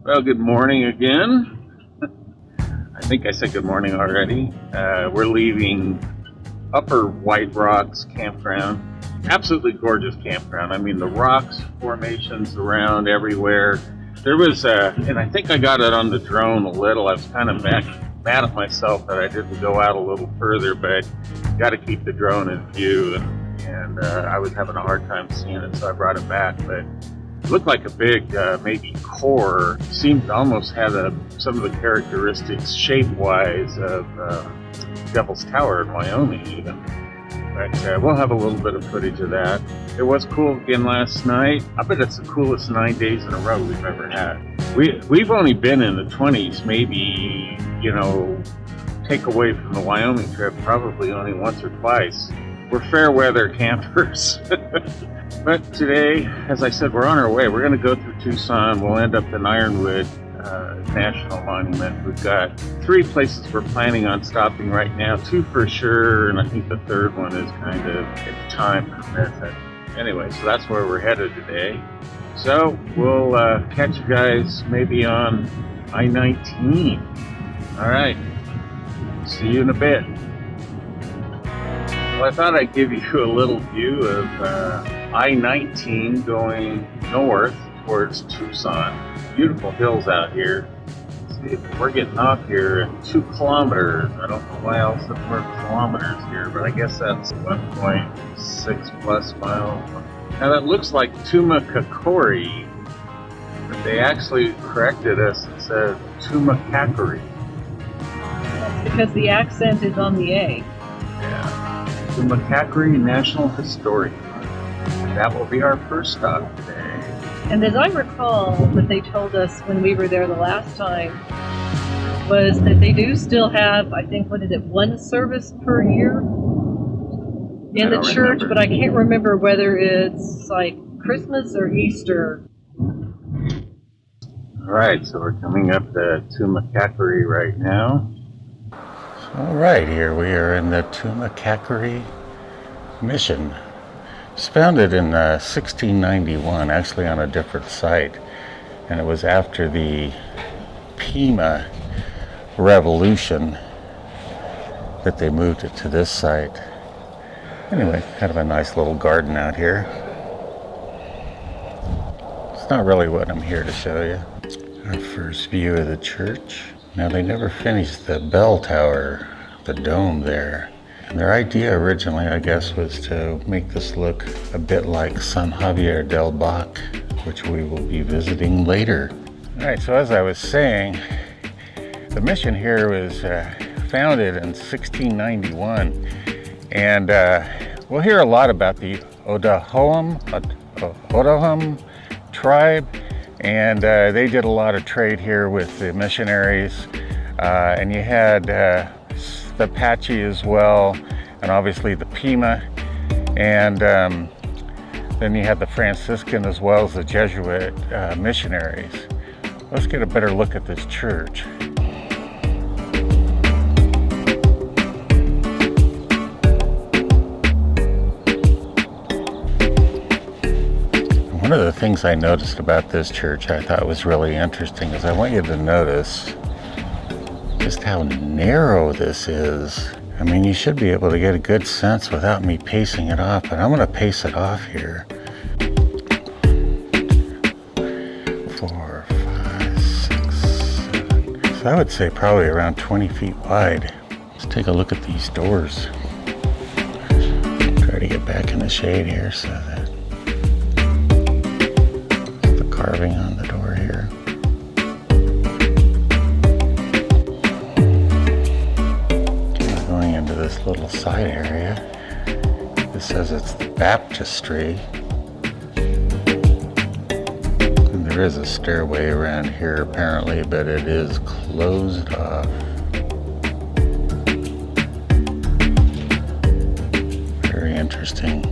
Well, good morning again. I think I said good morning already. We're leaving Upper White Rocks Campground. Absolutely gorgeous campground. I mean, the rocks, formations around everywhere. There was, and I think I got it on the drone a little. I was kind of mad at myself that I didn't go out a little further, but got to keep the drone in view. And I was having a hard time seeing it, so I brought it back. But it looked like a big, maybe core. Seemed to almost have some of the characteristics shape-wise of Devil's Tower in Wyoming, even. But we'll have a little bit of footage of that. It was cool again last night. I bet it's the coolest 9 days in a row we've ever had. We've only been in the 20s, maybe, take away from the Wyoming trip, probably only once or twice. We're fair weather campers. But today, as I said, we're on our way. We're going to go through Tucson. We'll end up in Ironwood National Monument. We've got 3 places we're planning on stopping right now. 2 for sure, and I think the 3rd one is kind of, if time permits. Anyway, so that's where we're headed today. So we'll catch you guys maybe on I-19. All right. See you in a bit. Well, I thought I'd give you a little view of I-19 going north towards Tucson. Beautiful hills out here. See, we're getting off here at 2 kilometers. I don't know why else it's more kilometers here, but I guess that's 1.6 plus miles. Now that looks like Tumacacori, but they actually corrected us and said Tumacacori. That's because the accent is on the A. Yeah. Tumacacori National Historic Park. That will be our first stop today. And as I recall, what they told us when we were there the last time was that they do still have, I think, 1 service per year in the church, but I can't remember whether it's like Christmas or Easter. All right, so we're coming up to Tumacacori right now. All right, here we are in the Tumacacori Mission. It was founded in 1691, actually on a different site, and it was after the Pima Revolution that they moved it to this site. Anyway, kind of a nice little garden out here. It's not really what I'm here to show you. Our first view of the church. Now, they never finished the bell tower, the dome there. And their idea originally, I guess, was to make this look a bit like San Javier del Bac, which we will be visiting later. All right, so as I was saying, the mission here was founded in 1691. And we'll hear a lot about the Odahoum tribe, and they did a lot of trade here with the missionaries. And you had the Apache as well, and obviously the Pima, and then you had the Franciscan as well as the Jesuit missionaries. Let's get a better look at this church. One of the things I noticed about this church I thought was really interesting is I want you to notice just how narrow this is. I mean, you should be able to get a good sense without me pacing it off, but I'm going to pace it off here. 4, 5, 6, 7. So I would say probably around 20 feet wide. Let's take a look at these doors. Try to get back in the shade here so that carving on the door here. We're going into this little side area. This says it's the baptistry. And there is a stairway around here apparently, but it is closed off. Very interesting.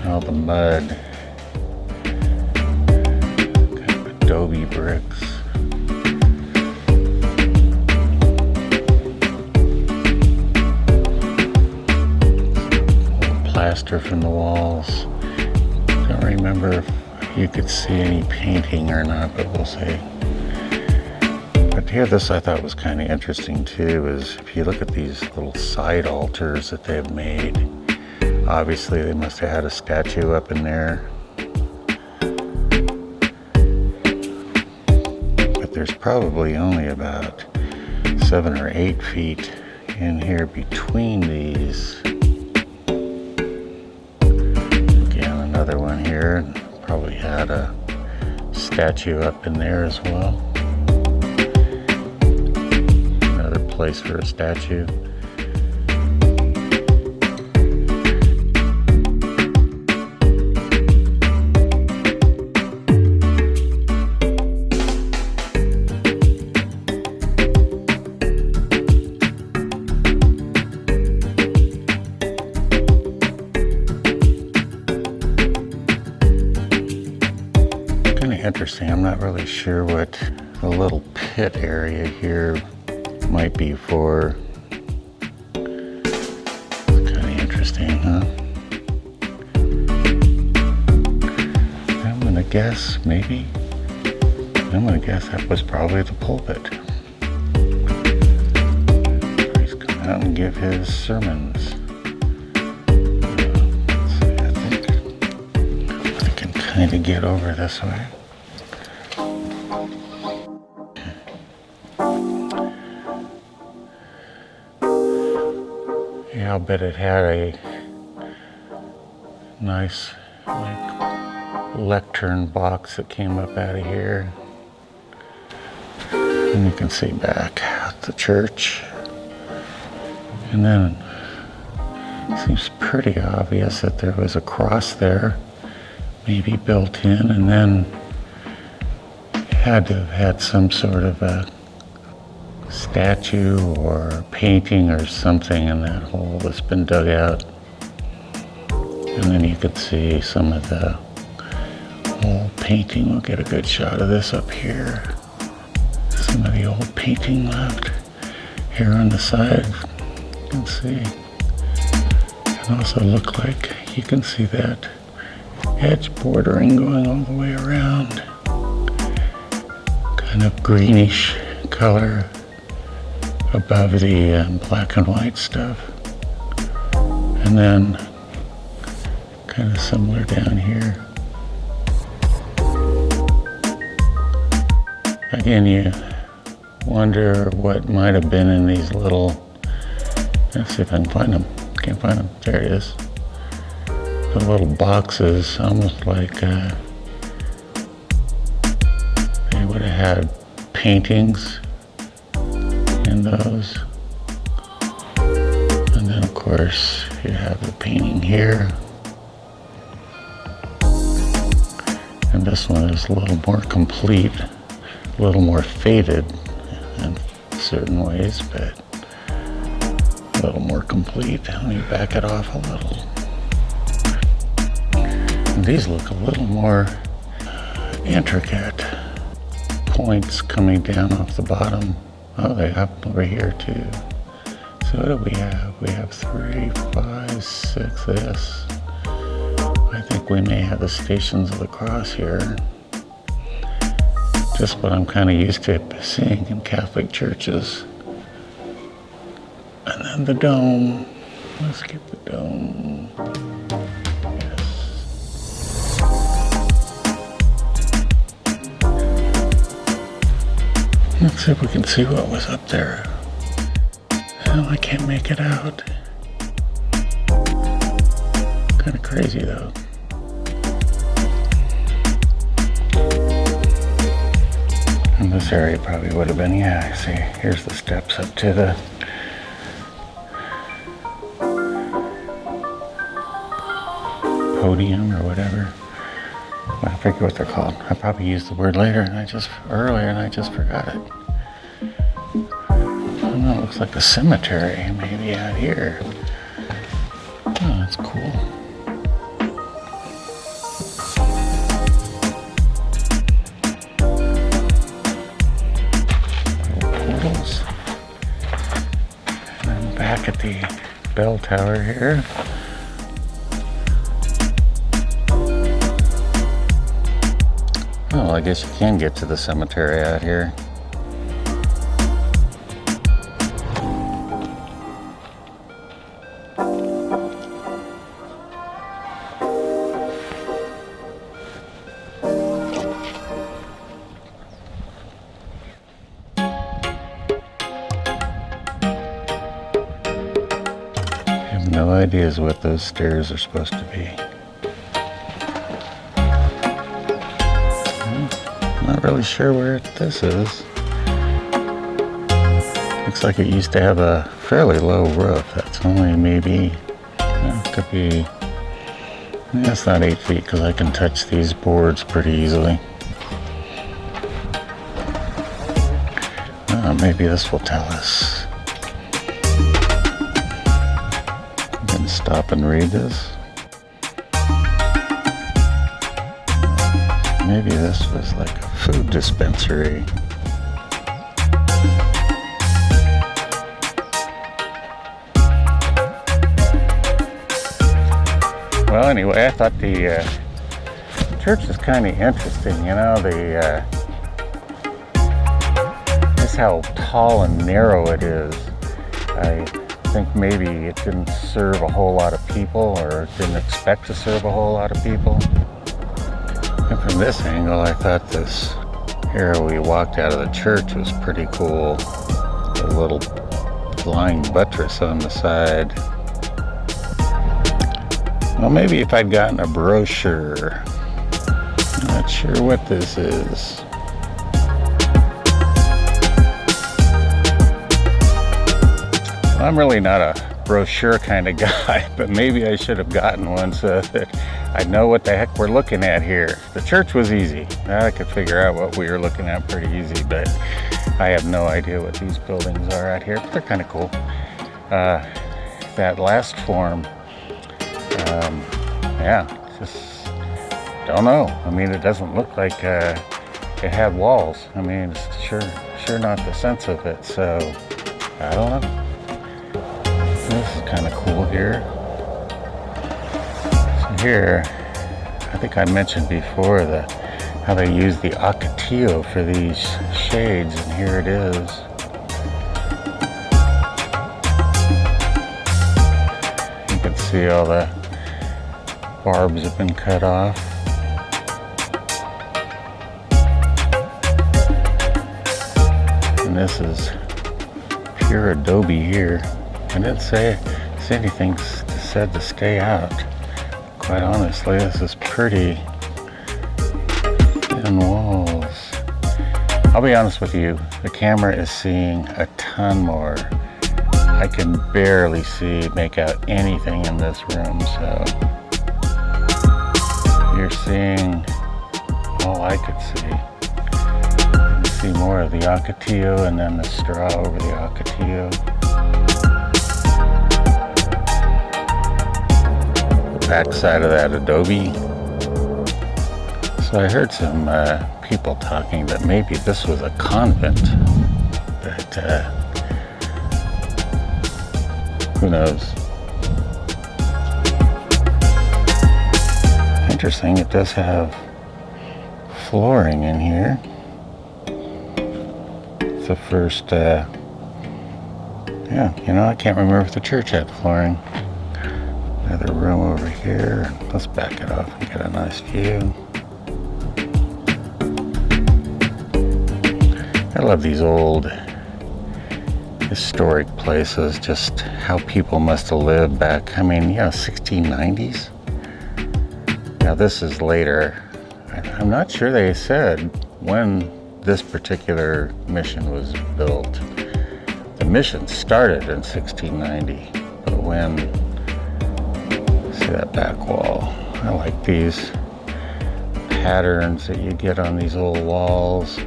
All the mud. Adobe bricks. Plaster from the walls. Don't remember if you could see any painting or not, but we'll see. But here, this I thought was kind of interesting too, is if you look at these little side altars that they've made, obviously they must have had a statue up in there. But there's probably only about 7 or 8 feet in here between these. Again, another one here, probably had a statue up in there as well. Another place for a statue. Interesting. I'm not really sure what the little pit area here might be for. Kind of interesting, huh? I'm gonna guess maybe. I'm gonna guess that was probably the pulpit. He's come out and give his sermons. Let's see, I think I can kind of get over this way. Yeah, I'll bet it had a nice lectern box that came up out of here. And you can see back at the church. And then it seems pretty obvious that there was a cross there, maybe built in, and then had to have had some sort of a statue or painting or something in that hole that's been dug out. And then you could see some of the old painting. We'll get a good shot of this up here. Some of the old painting left here on the side. You can see. It also look like you can see that edge bordering going all the way around. Kind of greenish color above the black and white stuff. And then kind of similar down here. Again, you wonder what might have been in these little, let's see if I can find them. Can't find them. There it is. The little boxes, almost like they would have had paintings in those. And then of course you have the painting here. And this one is a little more complete, a little more faded in certain ways, but a little more complete. Let me back it off a little. And these look a little more intricate. Points coming down off the bottom. Oh, they have over here too. So what do we have? We have 3, 5, 6, this. I think we may have the Stations of the Cross here. Just what I'm kind of used to seeing in Catholic churches. And then the dome. Let's get the dome. Yes. Let's see if we can see what was up there. Oh, I can't make it out. Kind of crazy though. And this area probably would have been, yeah, see, here's the steps up to the podium or whatever. I forget what they're called. I probably used the word later and I just forgot it. I don't know, it looks like a cemetery maybe out here. Oh, that's cool. Portals. And then back at the bell tower here. Well, I guess you can get to the cemetery out here. I have no ideas what those stairs are supposed to be. Not really sure where this is. Looks like it used to have a fairly low roof. That's only maybe, could be, it's not 8 feet because I can touch these boards pretty easily. Maybe this will tell us. I'm gonna stop and read this. Maybe this was like a food dispensary. Well, anyway, I thought the church is kind of interesting. You know, just how tall and narrow it is. I think maybe it didn't serve a whole lot of people, or didn't expect to serve a whole lot of people. And from this angle, I thought this area we walked out of the church was pretty cool. A little flying buttress on the side. Well, maybe if I'd gotten a brochure. I'm not sure what this is. I'm really not a brochure kind of guy, but maybe I should have gotten one so that I know what the heck we're looking at here. The church was easy. I could figure out what we were looking at pretty easy, but I have no idea what these buildings are out here, but they're kind of cool. That last form, just don't know. I mean, it doesn't look like it had walls. I mean, it's sure not the sense of it, so I don't know. This is kind of cool here. So here, I think I mentioned before how they use the ocotillo for these shades, and here it is. You can see all the barbs have been cut off. And this is pure adobe here. I didn't say anything said to stay out. Quite honestly, this is pretty thin walls. I'll be honest with you, the camera is seeing a ton more. I can barely make out anything in this room, so you're seeing all I could see. You can see more of the ocotillo and then the straw over the ocotillo. Back side of that adobe. So I heard some people talking that maybe this was a convent, but who knows? Interesting, it does have flooring in here. It's the first, I can't remember if the church had flooring. Another room over here. Let's back it off and get a nice view. I love these old historic places, just how people must have lived back, 1690s. Now this is later. I'm not sure they said when this particular mission was built. The mission started in 1690, but when, see that back wall. I like these patterns that you get on these old walls.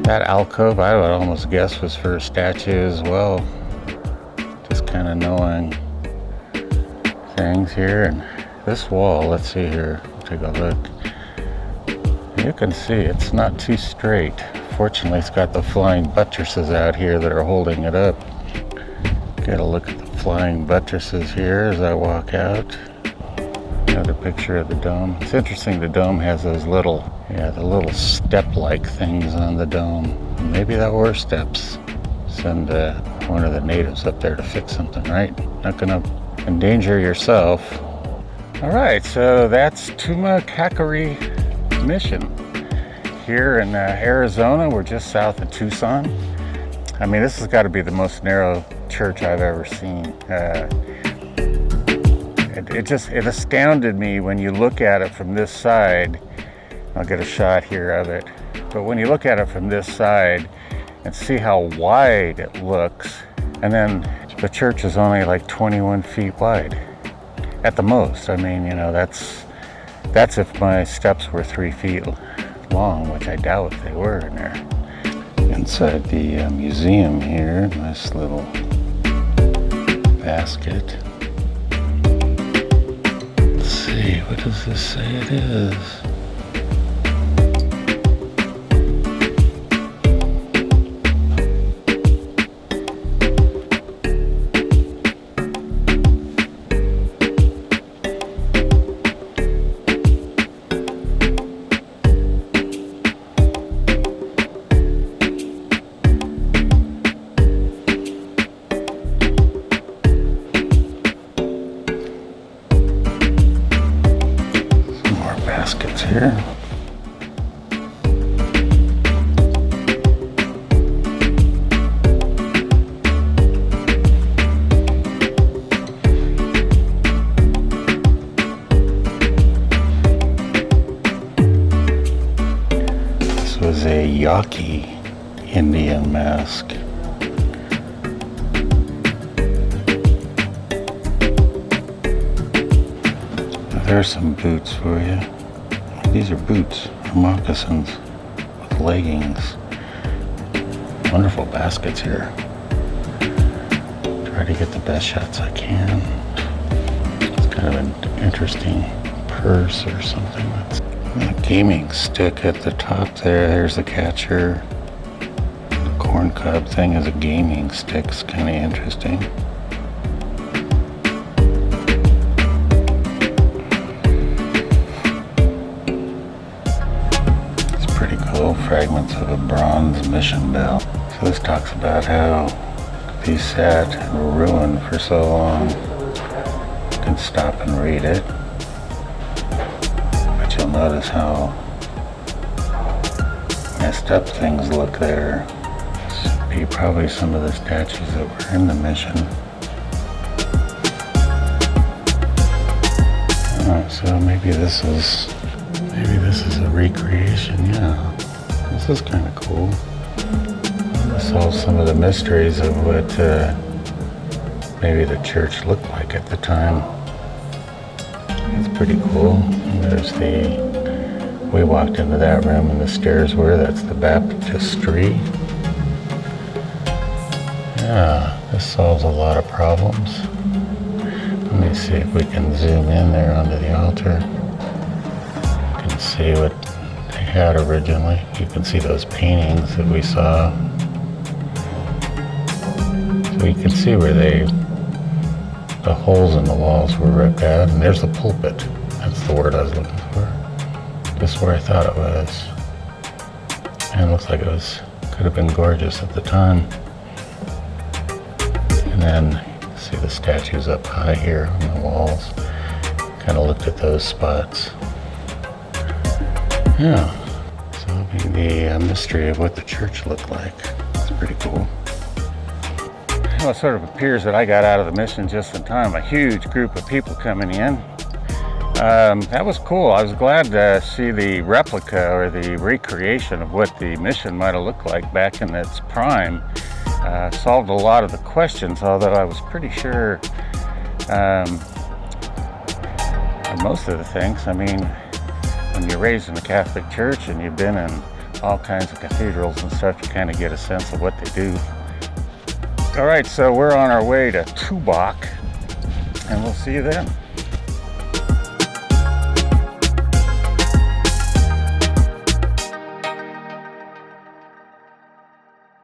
That alcove, I would almost guess, was for a statue as well. Just kind of knowing things here. And this wall, let's see here, take a look. You can see it's not too straight. Fortunately, it's got the flying buttresses out here that are holding it up. Get a look at the flying buttresses here as I walk out. Another picture of the dome. It's interesting, the dome has those little, the little step-like things on the dome. Maybe that were steps. Send one of the natives up there to fix something, right? Not gonna endanger yourself. All right, so that's Tumacacori Mission. Here in Arizona, we're just south of Tucson. I mean, this has got to be the most narrow church I've ever seen. It astounded me when you look at it from this side. I'll get a shot here of it. But when you look at it from this side and see how wide it looks, and then the church is only like 21 feet wide at the most. I mean, that's if my steps were 3 feet long, which I doubt they were in there. Inside the museum here, nice little basket. Let's see, what does this say it is? Baskets here. This was a Yaqui Indian mask. There's some boots for you. These are boots or moccasins with leggings. Wonderful baskets here. Try to get the best shots I can. It's kind of an interesting purse or something. That's a gaming stick at the top there. There's the catcher. The corn cob thing is a gaming stick. It's kind of interesting. Fragments of a bronze mission bell. So this talks about how these sat and were ruined for so long. You can stop and read it. But you'll notice how messed up things look there. This should be probably some of the statues that were in the mission. Alright, so maybe this is a recreation, yeah. This is kind of cool. Solve some of the mysteries of what maybe the church looked like at the time. It's pretty cool. There's we walked into that room and the stairs were, that's the baptistry. Yeah, this solves a lot of problems. Let me see if we can zoom in there onto the altar. You can see what had originally. You can see those paintings that we saw. So you can see where the holes in the walls were ripped out, and there's the pulpit. That's the word I was looking for. Just where I thought it was. And it looks like could have been gorgeous at the time. And then you see the statues up high here on the walls. Kind of looked at those spots. Yeah. The mystery of what the church looked like. It's pretty cool. Well, it sort of appears that I got out of the mission just in time. A huge group of people coming in. That was cool. I was glad to see the replica or the recreation of what the mission might have looked like back in its prime. Solved a lot of the questions, although I was pretty sure of most of the things. I mean, when you're raised in the Catholic Church and you've been in all kinds of cathedrals and stuff, you kind of get a sense of what they do. All right, so we're on our way to Tubac, and we'll see you then.